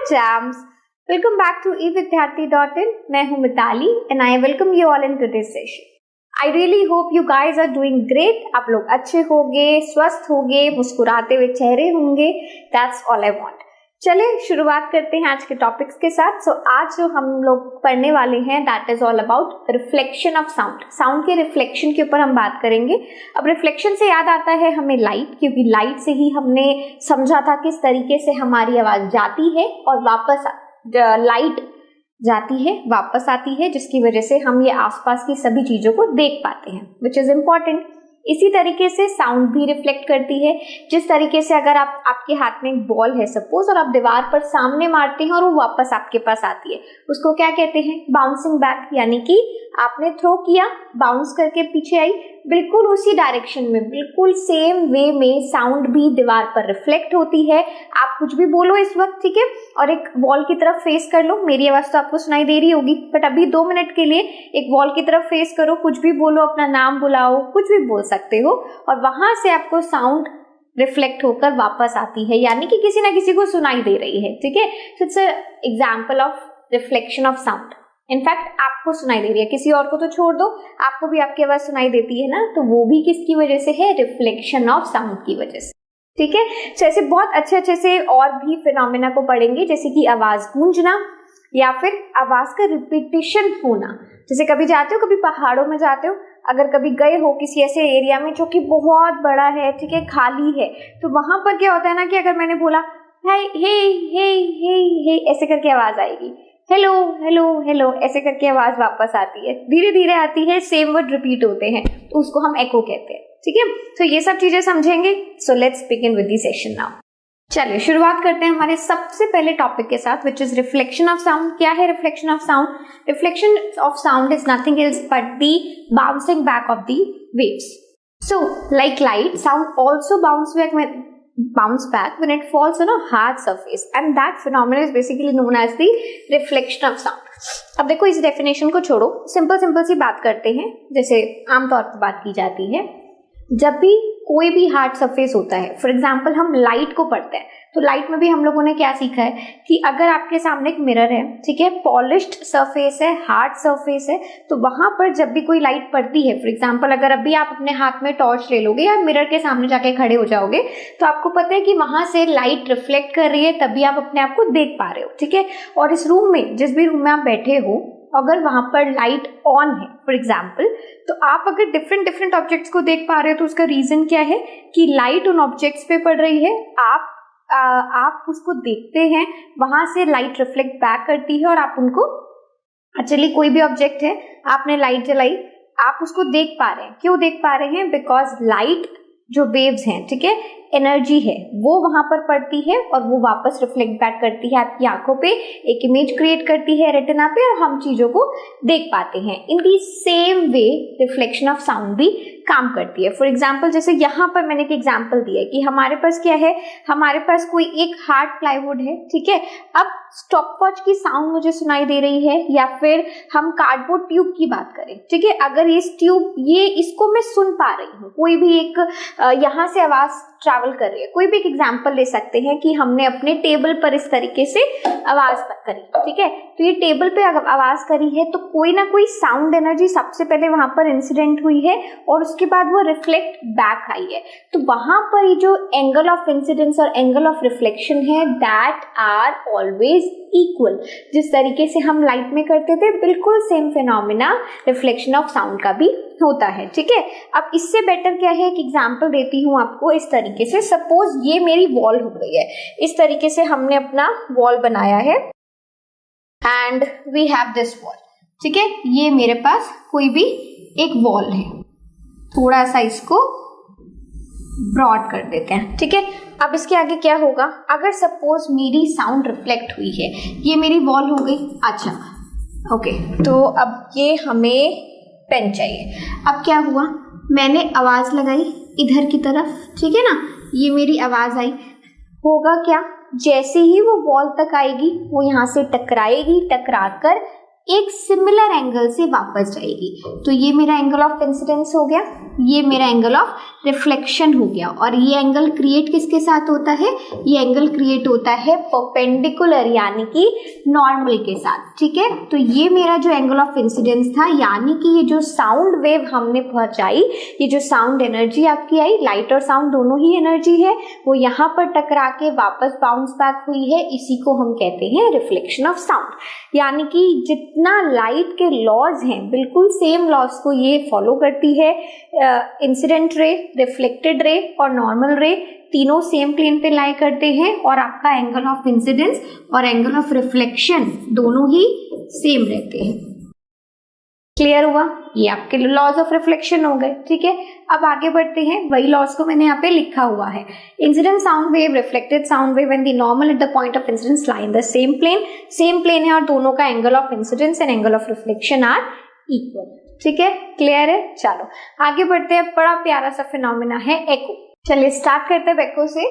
Jams. Welcome back to evidyarthi.in. मैं हूँ Mitali and I welcome you all in today's session. I really hope you guys are doing great. आप लोग अच्छे होंगे, स्वस्थ होंगे, मुस्कुराते हुए चेहरे होंगे. That's all I want. चले शुरुआत करते हैं आज के टॉपिक्स के साथ. सो आज जो हम लोग पढ़ने वाले हैं that is all about reflection of sound. Sound के रिफ्लेक्शन के ऊपर हम बात करेंगे. अब रिफ्लेक्शन से याद आता है हमें लाइट, क्योंकि लाइट से ही हमने समझा था किस तरीके से हमारी आवाज जाती है और वापस लाइट जाती है वापस आती है, जिसकी वजह से हम ये आसपास की सभी चीजों को देख पाते हैं, विच इज इम्पोर्टेंट. इसी तरीके से साउंड भी रिफ्लेक्ट करती है. जिस तरीके से अगर आपके हाथ में एक बॉल है सपोज और आप दीवार पर सामने मारते हैं और वो वापस आपके पास आती है, उसको क्या कहते हैं? Bouncing back. यानी कि आपने थ्रो किया, बाउंस करके पीछे आई, बिल्कुल उसी डायरेक्शन में, बिल्कुल सेम वे में साउंड भी दीवार पर रिफ्लेक्ट होती है. आप कुछ भी बोलो इस वक्त, ठीक है, और एक वॉल की तरफ फेस कर लो. मेरी आवाज तो आपको सुनाई दे रही होगी, बट अभी 2 मिनट के लिए एक वॉल की तरफ फेस करो, कुछ भी बोलो, अपना नाम बुलाओ, कुछ भी बोल सकते हो और वहां से आपको साउंड रिफ्लेक्ट होकर वापस आती है, यानी कि किसी ना किसी को सुनाई दे रही है. ठीक है, so it's example of reflection of sound. In fact आपको सुनाई दे रही है, किसी और को तो छोड़ दो, आपको भी आपकी आवाज सुनाई देती है ना, तो वो भी किसकी वजह से है? रिफ्लेक्शन ऑफ साउंड की वजह से. ठीक है, तो ऐसे बहुत अच्छे से और भी फिनोमेना को पढ़ेंगे, जैसे कि आवाज गूंजना या फिर आवाज का रिपीटिशन होना. जैसे कभी जाते हो, कभी पहाड़ों में जाते हो, अगर कभी गए हो किसी ऐसे एरिया में जो कि बहुत बड़ा है, ठीक है, खाली है, तो वहां पर क्या होता है ना कि अगर मैंने बोला हे हे हे हे हे ऐसे करके आवाज आएगी, हेलो हेलो हेलो ऐसे करके आवाज वापस आती है, धीरे धीरे आती है, सेम वर्ड रिपीट होते हैं, तो उसको हम एको कहते हैं. ठीक है, तो ये सब चीजें समझेंगे. So let's begin with the session now. चलिए शुरुआत करते हैं हमारे सबसे पहले टॉपिक के साथ, which is reflection of sound. क्या है reflection of sound? Reflection of sound is nothing else but the bouncing back of the waves. So like light, sound also bounce back when it falls on a hard surface, and that phenomenon is basically known as the reflection of sound. अब देखो, इस definition को छोड़ो, simple सी बात करते हैं. जैसे आमतौर पर बात की जाती है, जब भी कोई भी हार्ड सरफेस होता है, फॉर एग्जाम्पल हम लाइट को पढ़ते हैं, तो लाइट में भी हम लोगों ने क्या सीखा है कि अगर आपके सामने एक मिरर है, ठीक है, पॉलिश्ड सरफेस है, हार्ड सरफेस है, तो वहां पर जब भी कोई लाइट पड़ती है, फॉर एग्जाम्पल अगर अभी आप अपने हाथ में टॉर्च ले लोगे या मिरर के सामने जाके खड़े हो जाओगे, तो आपको पता है कि वहां से लाइट रिफ्लेक्ट कर रही है, तभी आप अपने आप को देख पा रहे हो. ठीक है, और इस रूम में, जिस भी रूम में आप बैठे हो, अगर वहां पर लाइट ऑन है फॉर एग्जाम्पल, तो आप अगर डिफरेंट ऑब्जेक्ट्स को देख पा रहे हो, तो उसका रीजन क्या है कि लाइट उन ऑब्जेक्ट्स पे पड़ रही है, आप उसको देखते हैं, वहां से लाइट रिफ्लेक्ट बैक करती है और आप उनको, चलिए कोई भी ऑब्जेक्ट है, आपने लाइट जलाई, आप उसको देख पा रहे हैं. क्यों देख पा रहे हैं? बिकॉज लाइट जो वेव्स हैं, ठीक है, एनर्जी है, वो वहां पर पड़ती है और वो वापस रिफ्लेक्ट बैक करती है आपकी आंखों पे, एक इमेज क्रिएट करती है रेटिना पे और हम चीजों को देख पाते हैं. In the same way reflection of sound भी काम करती है. फॉर एग्जाम्पल जैसे यहाँ पर मैंने एक एग्जाम्पल दिया है कि हमारे पास क्या है, हमारे पास कोई एक हार्ड प्लाईवुड है, ठीक है, अब स्टॉपवॉच की साउंड मुझे सुनाई दे रही है, या फिर हम कार्डबोर्ड ट्यूब की बात करें, ठीक है, अगर इस ट्यूब इसको मैं सुन पा रही हूँ, कोई भी एक यहाँ से आवाज ट्रैवल कर रही है, कोई भी एक एग्जाम्पल ले सकते हैं कि हमने अपने टेबल पर इस तरीके से आवाज करी, ठीक है, तो ये टेबल पे आवाज करी है, तो कोई ना कोई साउंड एनर्जी सबसे पहले वहां पर इंसिडेंट हुई है और उसके बाद वो रिफ्लेक्ट बैक आई है. तो वहां पर ये जो एंगल ऑफ इंसिडेंस और एंगल ऑफ रिफ्लेक्शन है, दैट आर ऑलवेज इक्वल. जिस तरीके से हम लाइट में करते थे, बिल्कुल same phenomena reflection of sound का भी होता है. ठीक है, अब इससे बेटर क्या है, एक एग्जांपल देती हूँ आपको इस तरीके से. सपोज ये मेरी वॉल हो गई है, इस तरीके से हमने अपना वॉल बनाया है and we have this wall. ठीक है, ये मेरे पास कोई भी एक वॉल है, थोड़ा सा इसको ब्रॉड कर देते हैं. ठीक है, अब इसके आगे क्या होगा, अगर सपोज मेरी साउंड रिफ्लेक्ट हुई है, ये मेरी वॉल हो गई. अच्छा ओके, तो अब ये हमें पेन चाहिए. अब क्या हुआ, मैंने आवाज लगाई इधर की तरफ, ठीक है ना, ये मेरी आवाज आई, होगा क्या, जैसे ही वो वॉल तक आएगी, वो यहाँ से टकराएगी, टकराकर एक सिमिलर एंगल से वापस जाएगी. तो ये मेरा एंगल ऑफ इंसिडेंस हो गया, ये मेरा एंगल ऑफ रिफ्लेक्शन हो गया। और ये एंगल क्रिएट किसके साथ होता है? ये एंगल क्रिएट होता है परपेंडिकुलर यानी कि नॉर्मल के साथ, ठीक है। तो ये मेरा जो एंगल ऑफ इंसिडेंस था, यानी कि ये जो साउंड वेव हमने पहुंचाई, ये जो साउंड एनर्जी आपकी आई, लाइट और साउंड दोनों ही एनर्जी है, वो यहाँ पर टकरा के वापस बाउंस बैक हुई है, इसी को हम कहते हैं रिफ्लेक्शन ऑफ साउंड। यानी कि जितना लाइट के लॉज हैं, बिल्कुल सेम लॉज को ये फॉलो करती है। इंसिडेंट रे, रिफ्लेक्टेड रे और नॉर्मल रे तीनों सेम प्लेन पे लाई करते हैं, और आपका एंगल ऑफ इंसिडेंस और एंगल ऑफ रिफ्लेक्शन दोनों ही सेम रहते हैं। क्लियर हुआ? ये आपके लॉज ऑफ रिफ्लेक्शन हो गए, ठीक है। अब आगे बढ़ते हैं, वही लॉज को मैंने यहाँ पे लिखा हुआ है। Incident sound wave, reflected sound wave and the normal at the point of incidence lie in the same plane है, और दोनों का angle of incidence and angle of reflection are equal, ठीक है। क्लियर है? चलो आगे बढ़ते हैं। बड़ा प्यारा सा फिनोमेना है एको। चलिए स्टार्ट करते हैं एको से।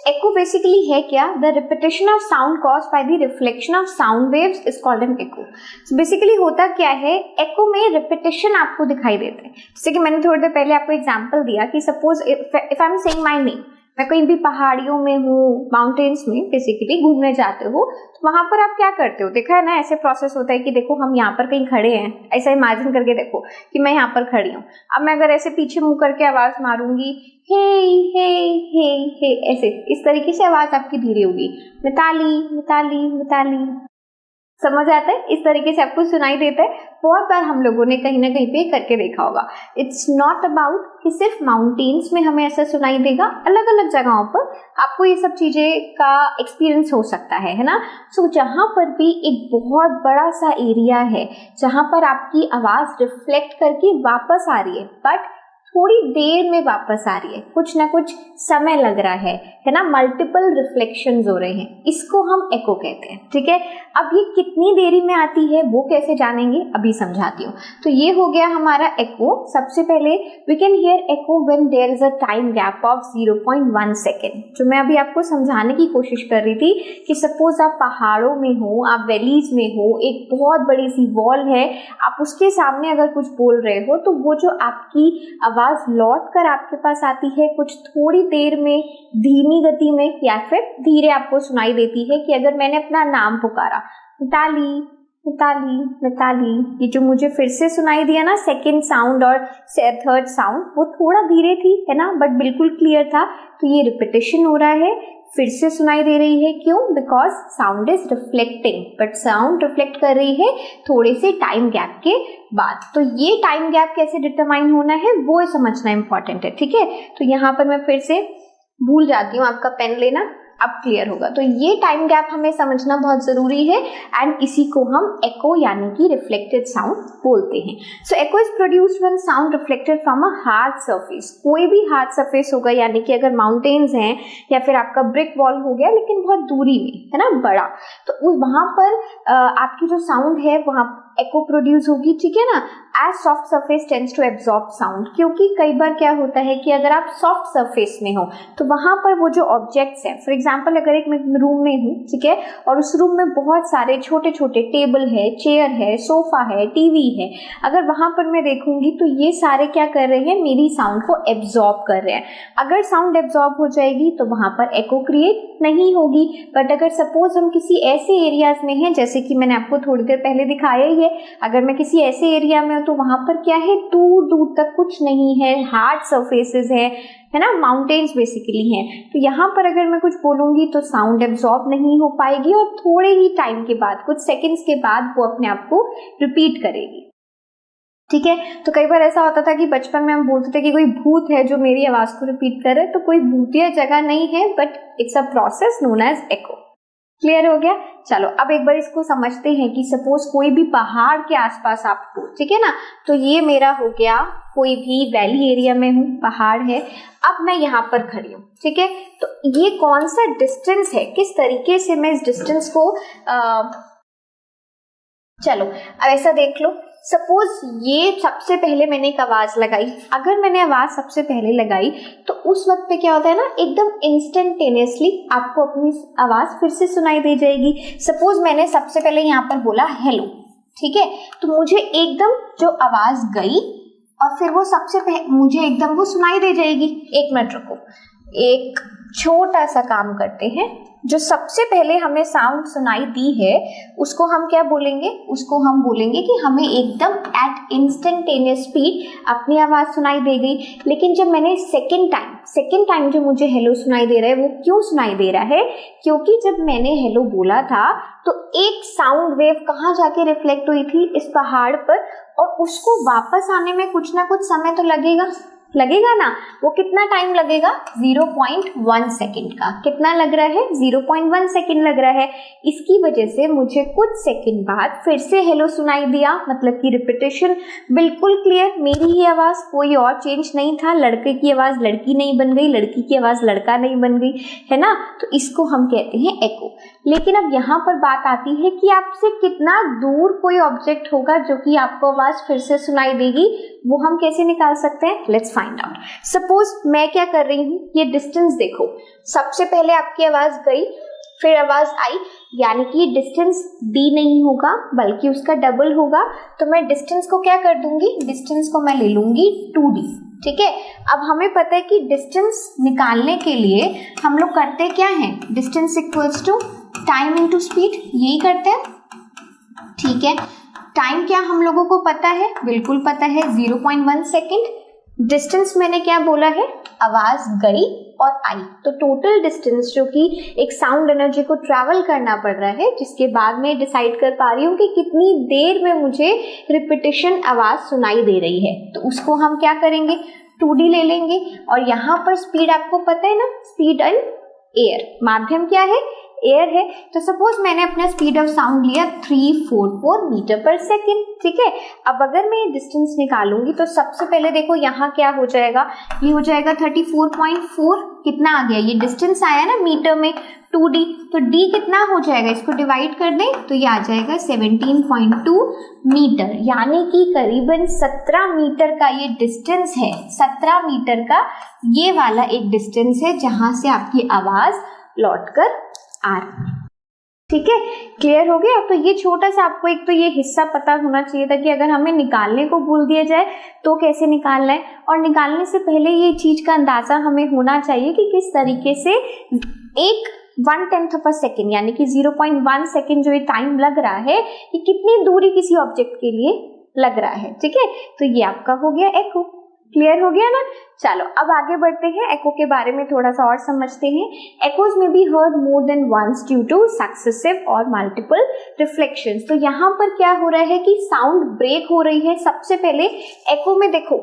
एको बेसिकली है क्या? The repetition of sound caused by the reflection of sound waves is called an echo. So basically होता क्या है, एको में रिपीटेशन आपको दिखाई देते हैं। जैसे कि मैंने थोड़ी देर पहले आपको एग्जांपल दिया कि suppose if I am saying my name, मैं कहीं भी पहाड़ियों में हूँ, माउंटेन्स में बेसिकली घूमने जाते हो, तो वहां पर आप क्या करते हो? देखा है ना, ऐसे प्रोसेस होता है कि देखो हम यहाँ पर कहीं खड़े हैं, ऐसा इमेजिन करके देखो कि मैं यहाँ पर खड़ी हूँ। अब मैं अगर ऐसे पीछे मुंह करके आवाज मारूंगी, हे हे हे हे, ऐसे इस तरीके से आवाज आपकी धीरे होगी, मिताली मिताली मिताली। समझ आता है? इस तरीके से आपको सुनाई देता है। बहुत बार हम लोगों ने कहीं ना कहीं पे करके देखा होगा। इट्स नॉट अबाउट कि सिर्फ माउंटेन्स में हमें ऐसा सुनाई देगा, अलग अलग जगहों पर आपको ये सब चीजें का एक्सपीरियंस हो सकता है ना। सो जहाँ पर भी एक बहुत बड़ा सा एरिया है जहाँ पर आपकी आवाज रिफ्लेक्ट करके वापस आ रही है, बट थोड़ी देर में वापस आ रही है, कुछ ना कुछ समय लग रहा है ना, मल्टीपल रिफ्लेक्शंस हो रहे हैं, इसको हम एको कहते हैं, ठीक है। अब ये कितनी देरी में आती है वो कैसे जानेंगे, अभी समझाती हूँ। तो ये हो गया हमारा एको। सबसे पहले we can hear echo when there is a time gap of 0.1 second. जो मैं अभी आपको समझाने की कोशिश कर रही थी कि सपोज आप पहाड़ों में हो, आप वैलीज में हो, एक बहुत बड़ी सी वॉल है, आप उसके सामने अगर कुछ बोल रहे हो तो वो जो आपकी आवाज लौट कर आपके पास आती है कुछ थोड़ी देर में, धीमी गति में या फिर धीरे आपको सुनाई देती है। कि अगर मैंने अपना नाम पुकारा, मिताली मिताली मिताली, ये जो मुझे फिर से सुनाई दिया ना सेकंड साउंड और थर्ड साउंड, वो थोड़ा धीरे थी है ना, बट बिल्कुल क्लियर था। तो ये रिपीटेशन हो रहा है, फिर से सुनाई दे रही है। क्यों? Because sound is reflecting, but sound reflect कर रही है थोड़े से टाइम गैप के बाद। तो ये टाइम गैप कैसे डिटरमाइन होना है वो समझना इंपॉर्टेंट है, ठीक है। तो यहाँ पर मैं फिर से भूल जाती हूँ, आपका पेन लेना, अब क्लियर होगा। तो ये टाइम गैप हमें समझना बहुत जरूरी है, एंड इसी को हम एको यानी कि रिफ्लेक्टेड साउंड बोलते हैं। So echo is produced when sound reflected from a hard surface. कोई भी हार्ड सरफेस होगा, यानी कि अगर माउंटेन्स हैं या फिर आपका ब्रिक वॉल हो गया लेकिन बहुत दूरी में है ना, बड़ा, तो वहां पर आपकी जो साउंड है वहां एको प्रोड्यूस होगी, ठीक है ना। As soft surface tends to absorb sound, क्योंकि कई बार क्या होता है कि अगर आप सॉफ्ट सरफेस में हो तो वहां पर वो जो ऑब्जेक्ट्स हैं, फॉर एग्जांपल अगर एक रूम में हूँ, ठीक है, और उस रूम में बहुत सारे छोटे छोटे टेबल है, चेयर है, सोफा है, टीवी है, अगर वहां पर मैं देखूंगी तो ये सारे क्या कर रहे हैं, मेरी साउंड को एब्जॉर्ब कर रहे हैं। अगर साउंड एब्जॉर्ब हो जाएगी तो वहां पर एको क्रिएट नहीं होगी। बट अगर सपोज हम किसी ऐसे एरियाज में हैं, जैसे कि मैंने आपको थोड़ी देर पहले दिखाया ही है, अगर मैं किसी ऐसे एरिया में हूँ तो वहां पर क्या है, दूर दूर तक कुछ नहीं है, हार्ड सरफेसेस है ना, माउंटेन्स बेसिकली हैं। तो यहाँ पर अगर मैं कुछ बोलूंगी तो साउंड एब्जॉर्ब नहीं हो पाएगी, और थोड़े ही टाइम के बाद, कुछ सेकंड्स के बाद वो अपने आप को रिपीट करेगी, ठीक है। तो कई बार ऐसा होता था कि बचपन में हम बोलते थे कि कोई भूत है जो मेरी आवाज को रिपीट कर रहा है, तो कोई भूतिया जगह नहीं है, but it's a process known as echo. Clear हो गया? चलो अब एक बार इसको समझते हैं कि सपोज कोई भी पहाड़ के आसपास आप हो, ठीक है ना, तो ये मेरा हो गया कोई भी वैली एरिया में हूँ, पहाड़ है, अब मैं यहाँ पर खड़ी हूँ, ठीक है। तो ये कौन सा डिस्टेंस है, किस तरीके से मैं इस डिस्टेंस को चलो अब ऐसा देख लो, सपोज ये सबसे पहले मैंने एक आवाज लगाई, अगर मैंने आवाज सबसे पहले लगाई तो उस वक्त पे क्या होता है ना, एकदम इंस्टेंटेनियसली आपको अपनी आवाज फिर से सुनाई दे जाएगी। सपोज मैंने सबसे पहले यहाँ पर बोला हेलो, ठीक है, तो मुझे एकदम जो आवाज गई और फिर वो मुझे एकदम वो सुनाई दे जाएगी। एक मिनट रुको, एक छोटा सा काम करते हैं। जो सबसे पहले हमें साउंड सुनाई दी है उसको हम क्या बोलेंगे, उसको हम बोलेंगे कि हमें एकदम एट इंस्टेंटेनियस स्पीड अपनी आवाज़ सुनाई दे गई। लेकिन जब मैंने सेकेंड टाइम जो मुझे हेलो सुनाई दे रहा है, वो क्यों सुनाई दे रहा है? क्योंकि जब मैंने हेलो बोला था तो एक साउंड वेव कहाँ जाके रिफ्लेक्ट हुई थी? इस पहाड़ पर, और उसको वापस आने में कुछ ना कुछ समय तो लगेगा ना। वो कितना टाइम लगेगा? 0.1 सेकेंड का। कितना लग रहा है? 0.1 सेकेंड लग रहा है। इसकी वजह से मुझे कुछ सेकेंड बाद फिर से हेलो सुनाई दिया, मतलब कि रिपीटेशन बिल्कुल क्लियर, मेरी ही आवाज़, कोई और चेंज नहीं था। लड़के की आवाज़ लड़की नहीं बन गई, लड़की की आवाज़ लड़का नहीं बन गई, है ना। तो इसको हम कहते हैं एको। लेकिन अब यहाँ पर बात आती है कि आपसे कितना दूर कोई ऑब्जेक्ट होगा जो कि आपको आवाज़ फिर से सुनाई देगी, वो हम कैसे निकाल सकते हैं? Let's find out. सपोज मैं क्या कर रही हूँ, ये डिस्टेंस देखो, सबसे पहले आपकी आवाज़ गई, फिर आवाज़ आई, यानी कि ये डिस्टेंस d नहीं होगा बल्कि उसका डबल होगा। तो मैं डिस्टेंस को क्या कर दूंगी? डिस्टेंस को मैं ले लूंगी 2d। ठीक है, अब हमें पता है कि डिस्टेंस निकालने के लिए हम लोग करते क्या हैं? Distance equals to time into speed, यही करते हैं। ठीक है, टाइम क्या हम लोगों को पता है? बिल्कुल पता है, 0.1 सेकेंड। डिस्टेंस मैंने क्या बोला है? आवाज गई और आई। तो टोटल डिस्टेंस जो कि एक साउंड एनर्जी को ट्रैवल करना पड़ रहा है, जिसके बाद मैं डिसाइड कर पा रही हूँ कि कितनी देर में मुझे रिपीटेशन आवाज सुनाई दे रही है, तो उसको हम क्या करेंगे? 2d ले लेंगे। और यहाँ पर स्पीड आपको पता है ना, स्पीड इन एयर, माध्यम क्या है? एयर है। तो सपोज मैंने अपना स्पीड ऑफ साउंड लिया 344 मीटर पर सेकेंड। ठीक है, अब अगर मैं डिस्टेंस निकालूंगी तो सबसे पहले देखो यहाँ क्या हो जाएगा, ये हो जाएगा 34.4। कितना आ गया? ये डिस्टेंस आया ना मीटर में, 2d, तो d कितना हो जाएगा? इसको डिवाइड कर दें तो ये आ जाएगा 17.2 मीटर, यानी कि करीबन 17 मीटर का ये डिस्टेंस है। 17 मीटर का ये वाला एक डिस्टेंस है जहां से आपकी आवाज लौट कर आ रही। ठीक है, क्लियर हो गया। तो ये छोटा सा आपको एक तो ये हिस्सा पता होना चाहिए था कि अगर हमें निकालने को बोल दिया जाए तो कैसे निकालना है, और निकालने से पहले ये चीज का अंदाजा हमें होना चाहिए कि किस तरीके से एक 1/10 ऑफ अ सेकेंड, यानी कि 0.1 सेकेंड जो ये टाइम लग रहा है, ये कितनी दूरी किसी ऑब्जेक्ट के लिए लग रहा है। ठीक है, तो ये आपका हो गया एको। क्लियर हो गया ना। चलो अब आगे बढ़ते हैं, एको के बारे में थोड़ा सा और समझते हैं। Echoes may be heard more than once due to successive और मल्टीपल रिफ्लेक्शंस। तो यहाँ पर क्या हो रहा है कि साउंड ब्रेक हो रही है। सबसे पहले एको में देखो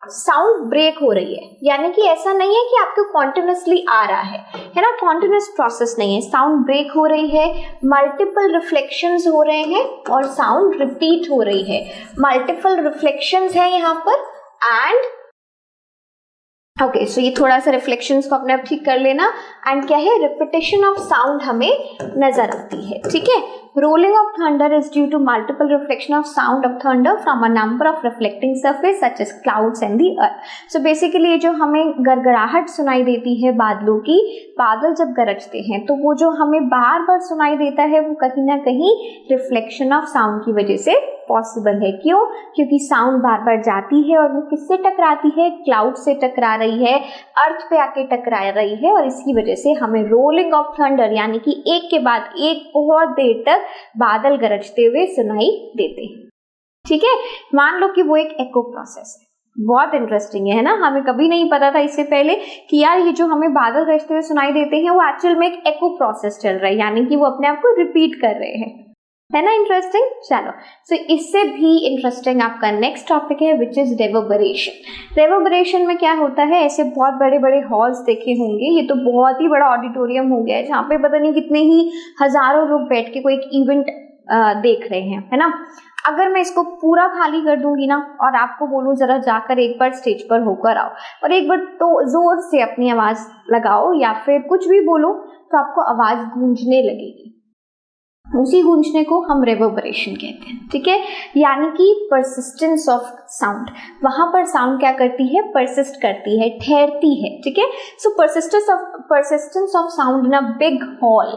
साउंड ब्रेक हो रही है, यानी कि ऐसा नहीं है कि आपको कॉन्टिन्यूसली आ रहा है ना, कॉन्टिन्यूस प्रोसेस नहीं है, साउंड ब्रेक हो रही है, मल्टीपल रिफ्लेक्शंस हो रहे हैं और साउंड रिपीट हो रही है। मल्टीपल रिफ्लेक्शंस है यहाँ पर एंड ओके, सो ये थोड़ा सा रिफ्लेक्शंस को अपने आप ठीक कर लेना। एंड क्या है? रिपीटेशन ऑफ साउंड हमें नजर आती है। ठीक है, rolling of thunder is due to multiple reflection of sound of thunder from a number of reflecting surface such as clouds and the earth. So basically ये जो हमें गड़गड़ाहट सुनाई देती है बादलों की, बादल जब गरजते हैं तो वो जो हमें बार बार सुनाई देता है वो कहीं ना कहीं रिफ्लेक्शन ऑफ साउंड की वजह से पॉसिबल है। क्यों? क्योंकि साउंड बार बार जाती है और वो किससे टकराती है? क्लाउड से टकरा रही है, अर्थ पे आके टकरा रही है, और इसकी वजह से हमें रोलिंग ऑफ थंडर यानी कि एक के बाद एक बहुत देर तक बादल गरजते हुए सुनाई देते हैं। ठीक है, मान लो कि वो एक एको प्रोसेस है। बहुत इंटरेस्टिंग है ना, हमें कभी नहीं पता था इससे पहले कि यार ये जो हमें बादल गरजते हुए सुनाई देते हैं वो एक्चुअल में एक एको प्रोसेस चल रहा है, यानी कि वो अपने आप को रिपीट कर रहे हैं। है ना इंटरेस्टिंग। चलो, सो इससे भी इंटरेस्टिंग आपका नेक्स्ट टॉपिक है विच इज रेवर्बरेशन। रेवर्बरेशन में क्या होता है? ऐसे बहुत बड़े बड़े हॉल्स देखे होंगे, ये तो बहुत ही बड़ा ऑडिटोरियम हो गया है जहाँ पे पता नहीं कितने ही हजारों लोग बैठ के कोई एक इवेंट देख रहे हैं, है ना। अगर मैं इसको पूरा खाली कर दूंगी ना और आपको बोलूं जरा जाकर एक बार स्टेज पर होकर आओ और एक बार तो जोर से अपनी आवाज लगाओ या फिर कुछ भी बोलो, तो आपको आवाज गूंजने लगेगी। उसी गूंजने को हम रेवर्बरेशन कहते हैं, ठीक है। यानी कि परसिस्टेंस ऑफ साउंड, वहां पर साउंड क्या करती है, परसिस्ट करती है, ठहरती है, ठीक है। So persistence of sound in a big hall,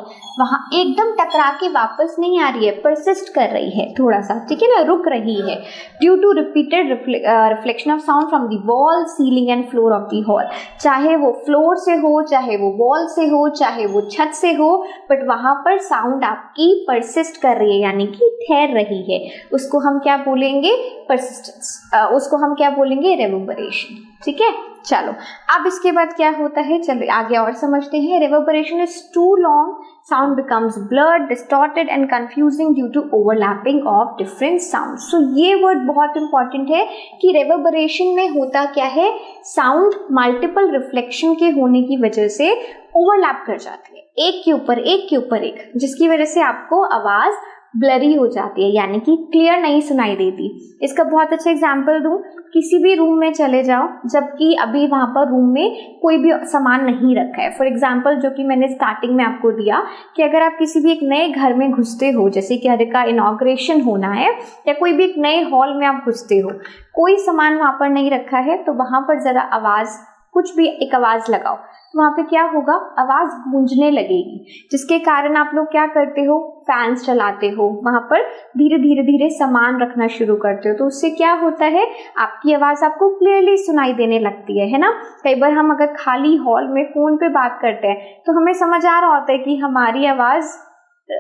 वहां एकदम टकरा के वापस नहीं आ रही है, परसिस्ट कर रही है थोड़ा सा, ठीक है ना, रुक रही है, due to repeated reflection of sound from the wall, ceiling and floor of the hall. चाहे वो फ्लोर से हो, चाहे वो वॉल से हो, चाहे वो छत से हो, बट वहां पर साउंड आपकी परसिस्ट कर रही है, यानी कि ठहर रही है। उसको हम क्या बोलेंगे, परसिस्टेंस, उसको हम क्या बोलेंगे, रेवर्बरेशन, ठीक है। चलो अब इसके बाद क्या होता है, चलो आगे और समझते हैं। Reverberation is too long, sound becomes blurred, distorted and confusing due to overlapping of different sound. So ये वर्ड बहुत इंपॉर्टेंट है कि रेवर्बरेशन में होता क्या है, साउंड मल्टीपल रिफ्लेक्शन के होने की वजह से ओवरलैप कर जाती है, एक के ऊपर एक के ऊपर एक, जिसकी वजह से आपको आवाज ब्लरी हो जाती है, यानी कि क्लियर नहीं सुनाई देती। इसका बहुत अच्छा एग्जांपल दूं, किसी भी रूम में चले जाओ, जबकि अभी वहां पर रूम में कोई भी सामान नहीं रखा है। फॉर एग्जांपल जो कि मैंने स्टार्टिंग में आपको दिया कि अगर आप किसी भी एक नए घर में घुसते हो, जैसे कि घर का इनॉग्रेशन होना है या कोई भी एक नए हॉल में आप घुसते हो, कोई सामान वहां पर नहीं रखा है, तो वहां पर जरा आवाज, कुछ भी एक आवाज लगाओ, तो वहां पे क्या होगा, आवाज गूंजने लगेगी, जिसके कारण आप लोग क्या करते हो, फैंस चलाते हो, वहां पर धीरे धीरे धीरे सामान रखना शुरू करते हो, तो उससे क्या होता है, आपकी आवाज आपको क्लियरली सुनाई देने लगती है ना। कई बार हम अगर खाली हॉल में फोन पे बात करते हैं तो हमें समझ आ रहा होता है कि हमारी आवाज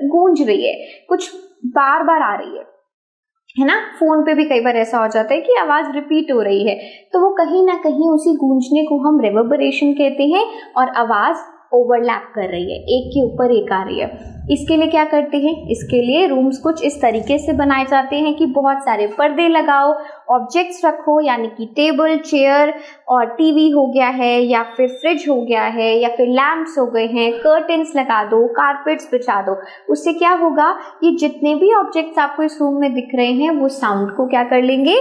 गूंज रही है, कुछ बार बार आ रही है ना। फोन पे भी कई बार ऐसा हो जाता है कि आवाज रिपीट हो रही है, तो वो कहीं ना कहीं उसी गूंजने को हम रेवर्बरेशन कहते हैं, और आवाज ओवरलैप कर रही है, एक के ऊपर एक आ रही है। इसके लिए क्या करते हैं, इसके लिए रूम्स कुछ इस तरीके से बनाए जाते हैं कि बहुत सारे पर्दे लगाओ, ऑब्जेक्ट्स रखो, यानी कि टेबल, चेयर और टीवी हो गया है, या फिर फ्रिज हो गया है, या फिर लैंप्स हो गए हैं, कर्टेन्स लगा दो, कारपेट्स बिछा दो। उससे क्या होगा, ये जितने भी ऑब्जेक्ट्स आपको इस रूम में दिख रहे हैं वो साउंड को क्या कर लेंगे,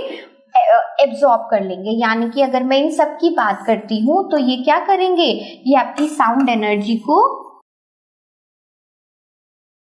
एब्जॉर्ब कर लेंगे। यानी कि अगर मैं इन सब की बात करती हूँ तो ये क्या करेंगे, ये आपकी साउंड एनर्जी को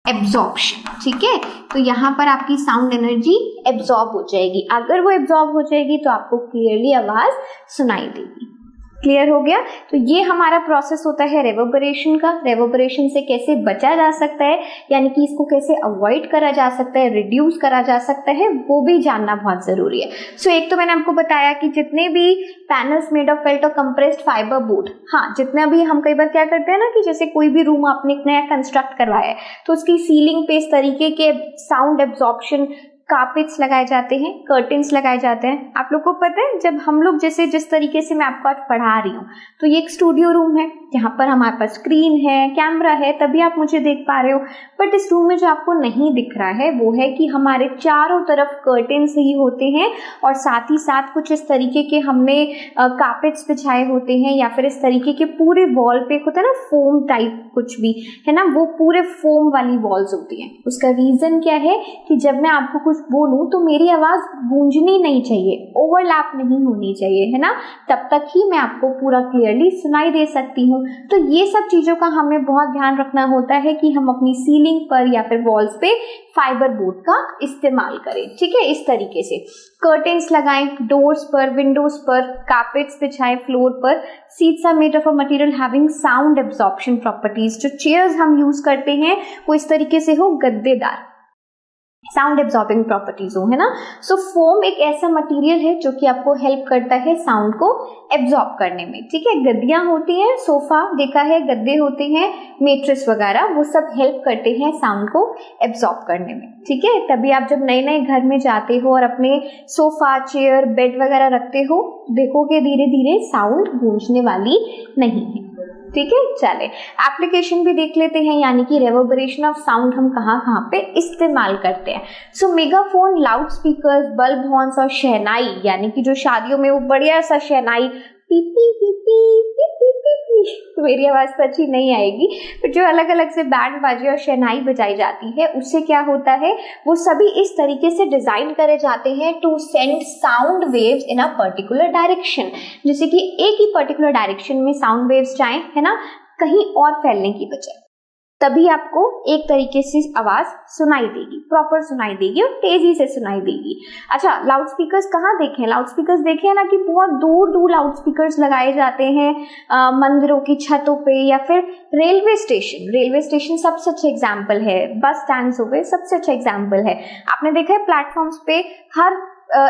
एब्जॉर्प्शन, ठीक है। तो यहाँ पर आपकी साउंड एनर्जी एब्जॉर्ब हो जाएगी। अगर वो एब्जॉर्ब हो जाएगी तो आपको क्लियरली आवाज सुनाई देगी। क्लियर हो गया। तो ये हमारा प्रोसेस होता है रेवर्बरेशन का। रेवर्बरेशन से कैसे बचा जा सकता है, यानी कि इसको कैसे अवॉइड करा जा सकता है, रिड्यूस करा जा सकता है, वो भी जानना बहुत जरूरी है। सो एक तो मैंने आपको बताया कि जितने भी पैनल्स मेड ऑफ फेल्ट और कंप्रेस्ड फाइबर बोर्ड, हाँ, जितना भी हम कई बार क्या करते हैं ना कि जैसे कोई भी रूम आपने एक नया कंस्ट्रक्ट करवाया है तो उसकी सीलिंग पे इस तरीके के साउंड एब्जॉर्प्शन कार्पेट्स लगाए जाते हैं, कर्टेन्स लगाए जाते हैं। आप लोग को पता है, जब हम लोग जैसे जिस तरीके से मैं आपको आज पढ़ा रही हूँ, तो ये एक स्टूडियो रूम है जहाँ पर हमारे पास स्क्रीन है, कैमरा है, तभी आप मुझे देख पा रहे हो। बट इस रूम में जो आपको नहीं दिख रहा है वो है कि हमारे चारों तरफ कर्टेन्स ही होते हैं, और साथ ही साथ कुछ इस तरीके के हमने कार्पेट्स बिछाए होते हैं, या फिर इस तरीके के पूरे वॉल पे होता है ना फोम टाइप कुछ भी है ना, वो पूरे फोम वाली वॉल्स होती हैं। उसका रीजन क्या है कि जब मैं आपको कुछ बोलूं तो मेरी आवाज गूंजनी नहीं चाहिए, ओवरलैप नहीं होनी चाहिए, है ना, तब तक ही मैं आपको पूरा क्लियरली सुनाई दे सकती हूँ। तो ये सब चीजों का हमें बहुत ध्यान रखना होता है कि हम अपनी सीलिंग पर या फिर वॉल्स पे फाइबर बोर्ड का इस्तेमाल करें, ठीक है। इस तरीके से कर्टेन्स लगाएं डोर्स पर, विंडोज पर, कार्पेट्स बिछाएं फ्लोर पर। Seats are made of a material having sound absorption properties. जो चेयर्स हम यूज करते हैं वो इस तरीके से हो गद्देदार, साउंड एब्जॉर्बिंग प्रॉपर्टीज हो, है ना। सो फोम एक ऐसा मटेरियल है जो कि आपको हेल्प करता है साउंड को एब्जॉर्ब करने में, ठीक है। गद्दियां होती हैं, सोफा देखा है, गद्दे होते हैं, मेट्रेस वगैरह, वो सब हेल्प करते हैं साउंड को एब्जॉर्ब करने में, ठीक है। तभी आप जब नए नए घर में जाते हो और अपने सोफा, चेयर, बेड वगैरह रखते हो, देखोगे धीरे धीरे साउंड गूंजने वाली नहीं है, ठीक है। चले एप्लीकेशन भी देख लेते हैं, यानी कि रेवर्बरेशन ऑफ साउंड हम कहाँ कहाँ पे इस्तेमाल करते हैं। So megaphone, loud speakers, bulb horns और शहनाई, यानी कि जो शादियों में वो बढ़िया सा शहनाई पी पी पी पी पी पी पी पी, तो मेरी आवाज तो अच्छी नहीं आएगी, पर जो अलग अलग से बैंड बाजे और शहनाई बजाई जाती है उससे क्या होता है, वो सभी इस तरीके से डिजाइन करे जाते हैं to send sound waves in a particular direction, जैसे कि एक ही पर्टिकुलर डायरेक्शन में साउंड वेव्स जाएं, है ना, कहीं और फैलने की बजाय। तभी आपको एक तरीके से आवाज सुनाई देगी, प्रॉपर सुनाई देगी और तेजी से सुनाई देगी। अच्छा, लाउड स्पीकर्स कहाँ देखे? लाउड स्पीकर्स देखे हैं ना कि बहुत दूर दूर लाउड स्पीकर्स लगाए जाते हैं, मंदिरों की छतों पे या फिर रेलवे स्टेशन सबसे अच्छा एग्जाम्पल है, बस स्टैंड हो गए सबसे अच्छा एग्जाम्पल है। आपने देखा है प्लेटफॉर्म्स पे हर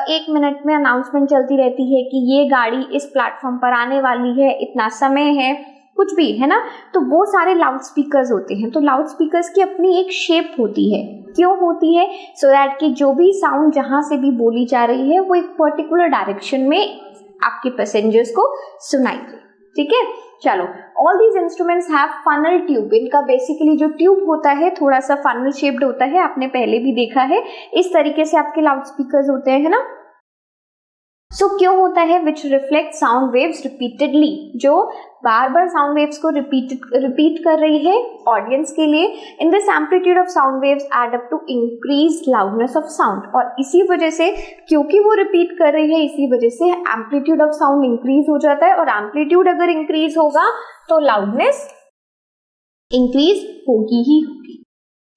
1 मिनट में अनाउंसमेंट चलती रहती है कि ये गाड़ी इस प्लेटफॉर्म पर आने वाली है, इतना समय है, कुछ भी है ना, तो वो सारे लाउड स्पीकर्स होते हैं। तो लाउड स्पीकर्स की अपनी एक शेप होती है। क्यों होती है? सो दैट कि जो भी साउंड जहां से भी बोली जा रही है वो एक पर्टिकुलर डायरेक्शन में आपके पैसेंजर्स को सुनाई दे। ठीक है, चलो, all these instruments have funnel tube. इनका बेसिकली जो ट्यूब होता है थोड़ा सा फनल शेप्ड होता है, आपने पहले भी देखा है। इस तरीके से आपके लाउड स्पीकर्स होते हैं, है ना। सो क्यों होता है? Which reflect sound waves repeatedly, जो बार बार साउंड वेव्स को रिपीट कर रही है ऑडियंस के लिए। In this amplitude of sound waves add up to increase loudness of sound. और इसी वजह से, क्योंकि वो रिपीट कर रही है, इसी वजह से एम्पलीट्यूड ऑफ साउंड इंक्रीज हो जाता है। और एम्पलीट्यूड अगर इंक्रीज होगा तो लाउडनेस इंक्रीज होगी ही होगी।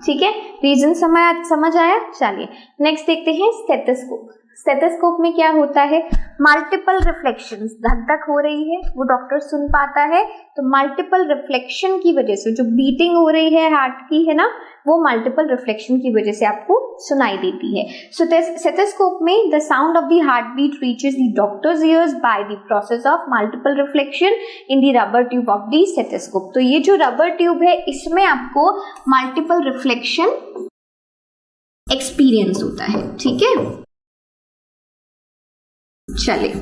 ठीक है, रीजन समझ आया? चलिए नेक्स्ट देखते हैं स्टेथोस्कोप। स्टेथोस्कोप में क्या होता है? मल्टीपल रिफ्लेक्शंस, धक धक हो रही है, वो डॉक्टर सुन पाता है, तो मल्टीपल रिफ्लेक्शन की वजह से जो बीटिंग हो रही है हार्ट की, है ना, वो मल्टीपल रिफ्लेक्शन की वजह से आपको सुनाई देती है। सो स्टेथोस्कोप में the sound of the heart beat reaches the doctor's ears by the process of multiple reflection in the rubber tube of the stethoscope. तो ये जो रबर ट्यूब है इसमें आपको मल्टीपल रिफ्लेक्शन एक्सपीरियंस होता है। ठीक है, चलिए,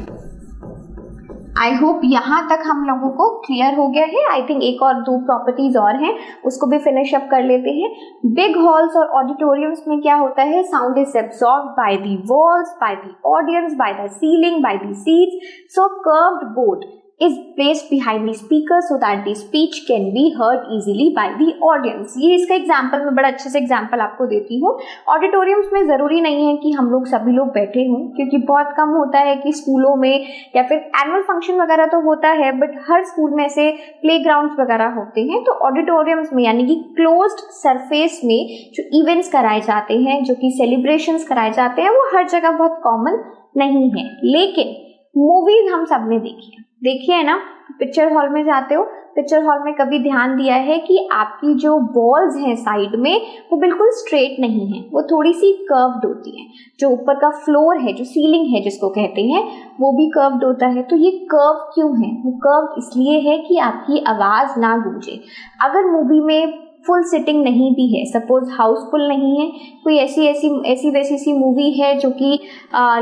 आई होप यहां तक हम लोगों को क्लियर हो गया है। आई थिंक एक और 2 प्रॉपर्टीज और हैं, उसको भी फिनिश अप कर लेते हैं। बिग हॉल्स और ऑडिटोरियम्स में क्या होता है? Sound is absorbed by the walls, by the audience, by the ceiling, by the seats. So curved board is placed behind the speaker so that the speech can be heard easily by the audience। ये इसका example मैं बड़ा अच्छे से example आपको देती हूँ। Auditoriums में जरूरी नहीं है कि हम लोग सभी लोग बैठे हों, क्योंकि बहुत कम होता है कि स्कूलों में या फिर एनुअल फंक्शन वगैरह तो होता है, बट हर स्कूल में ऐसे प्ले ग्राउंड वगैरह होते हैं। तो ऑडिटोरियम्स में यानी कि क्लोज्ड सरफेस में जो इवेंट्स कराए जाते हैं, जो कि सेलिब्रेशंस कराए जाते हैं, वो हर जगह बहुत कॉमन नहीं है। लेकिन मूवीज हम सबने देखी है ना। पिक्चर हॉल में जाते हो, पिक्चर हॉल में कभी ध्यान दिया है कि आपकी जो वॉल्स हैं साइड में वो बिल्कुल स्ट्रेट नहीं है, वो थोड़ी सी कर्व्ड होती है। जो ऊपर का फ्लोर है, जो सीलिंग है जिसको कहते हैं, वो भी कर्व्ड होता है। तो ये कर्व क्यों है? वो कर्व इसलिए है कि आपकी आवाज ना गूंजे। अगर मूवी में फुल सिटिंग नहीं भी है, सपोज हाउसफुल नहीं है, कोई ऐसी वैसी सी मूवी है जो कि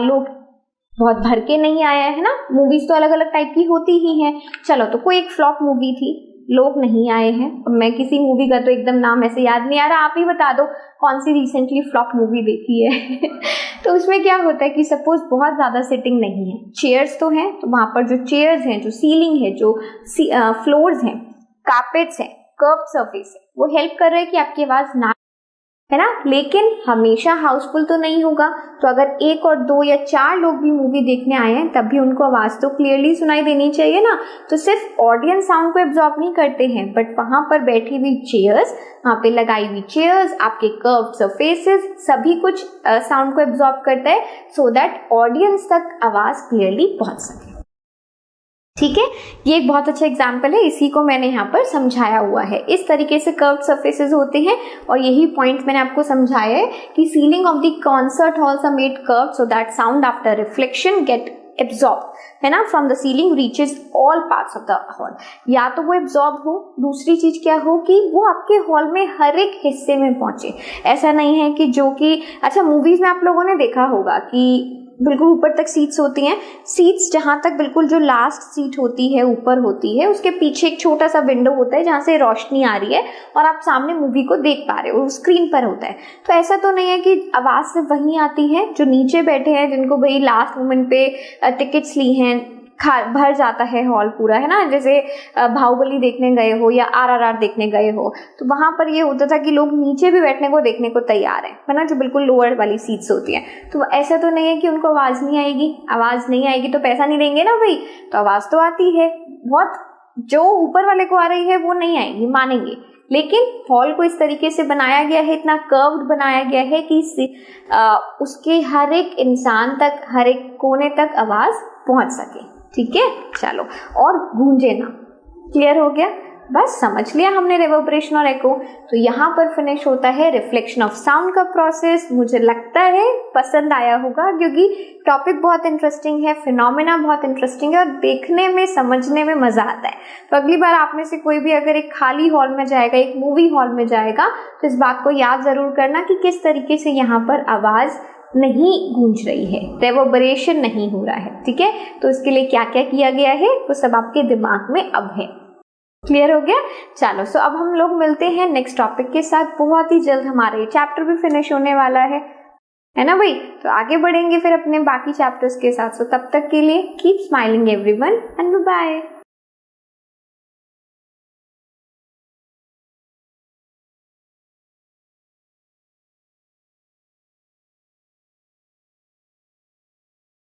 लोग बहुत भर के नहीं आया है ना। मूवीज तो अलग अलग टाइप की होती ही हैं। चलो, तो कोई एक फ्लॉप मूवी थी, लोग नहीं आए हैं। मैं किसी मूवी का तो एकदम नाम ऐसे याद नहीं आ रहा, आप ही बता दो कौन सी रिसेंटली फ्लॉप मूवी देखी है। तो उसमें क्या होता है कि सपोज बहुत ज्यादा सिटिंग नहीं है, चेयर्स तो हैं, तो वहां पर जो चेयर्स हैं, जो सीलिंग है, जो फ्लोर्स हैं, कारपेट्स हैं, कर्व सरफेस है, वो हेल्प कर रहे हैं कि आपकी आवाज ना, है ना। लेकिन हमेशा हाउसफुल तो नहीं होगा। तो अगर 1 और 2 या 4 लोग भी मूवी देखने आए हैं, तब भी उनको आवाज तो क्लियरली सुनाई देनी चाहिए ना। तो सिर्फ ऑडियंस साउंड को एब्जॉर्ब नहीं करते हैं, बट वहां पर बैठी हुई चेयर्स, वहां पे लगाई हुई चेयर्स, आपके कर्व सरफेसेस, सभी कुछ साउंड को एब्जॉर्ब करता है, सो दैट ऑडियंस तक आवाज क्लियरली पहुंच सके। ठीक है, ये एक बहुत अच्छा एग्जाम्पल है, इसी को मैंने यहाँ पर समझाया हुआ है। इस तरीके से कर्व्ड सरफेसेस होते हैं, और यही पॉइंट मैंने आपको समझाया है कि ceiling of the concert halls are made curved so that sound after reflection get absorb, है ना, from the ceiling reaches all parts of the hall. या तो वो एब्जॉर्ब हो, दूसरी चीज क्या हो कि वो आपके हॉल में हर एक हिस्से में पहुंचे। ऐसा नहीं है कि जो कि, अच्छा, मूवीज में आप लोगों ने देखा होगा कि बिल्कुल ऊपर तक सीट्स होती हैं। सीट्स जहां तक बिल्कुल जो लास्ट सीट होती है ऊपर होती है, उसके पीछे एक छोटा सा विंडो होता है जहां से रोशनी आ रही है और आप सामने मूवी को देख पा रहे हो, स्क्रीन पर होता है। तो ऐसा तो नहीं है कि आवाज सिर्फ वहीं आती है। जो नीचे बैठे हैं, जिनको भाई लास्ट मोमेंट पे टिकट्स ली हैं, भर जाता है हॉल पूरा, है ना। जैसे बाहुबली देखने गए हो या RRR देखने गए हो, तो वहां पर ये होता था कि लोग नीचे भी बैठने को देखने को तैयार है ना, जो बिल्कुल लोअर वाली सीट्स होती हैं। तो ऐसा तो नहीं है कि उनको आवाज नहीं आएगी। आवाज नहीं आएगी तो पैसा नहीं देंगे ना भाई, तो आवाज तो आती है बहुत। जो ऊपर वाले को आ रही है वो नहीं आएगी, मानेंगे, लेकिन हॉल को इस तरीके से बनाया गया है, इतना कर्व्ड बनाया गया है कि उसके हर एक इंसान तक, हर एक कोने तक आवाज पहुंच सके। ठीक है, चलो, और गूंजे ना। क्लियर हो गया? बस समझ लिया हमने रिवर्बरेशन और एको। तो यहाँ पर फिनिश होता है रिफ्लेक्शन ऑफ साउंड का प्रोसेस। मुझे लगता है पसंद आया होगा, क्योंकि टॉपिक बहुत इंटरेस्टिंग है, फिनोमेना बहुत इंटरेस्टिंग है और देखने में, समझने में मजा आता है। तो अगली बार आप में से कोई भी अगर एक खाली हॉल में जाएगा, एक मूवी हॉल में जाएगा, तो इस बात को याद जरूर करना कि किस तरीके से यहाँ पर आवाज नहीं गूंज रही है, रिवर्बरेशन नहीं हो रहा है। ठीक है, तो इसके लिए क्या क्या किया गया है वो सब आपके दिमाग में अब है। क्लियर हो गया? चलो, सो अब हम लोग मिलते हैं नेक्स्ट टॉपिक के साथ बहुत ही जल्द। हमारा ये चैप्टर भी फिनिश होने वाला है ना भाई? तो आगे बढ़ेंगे फिर अपने बाकी चैप्टर्स के साथ। सो तब तक के लिए keep smiling everyone and bye bye.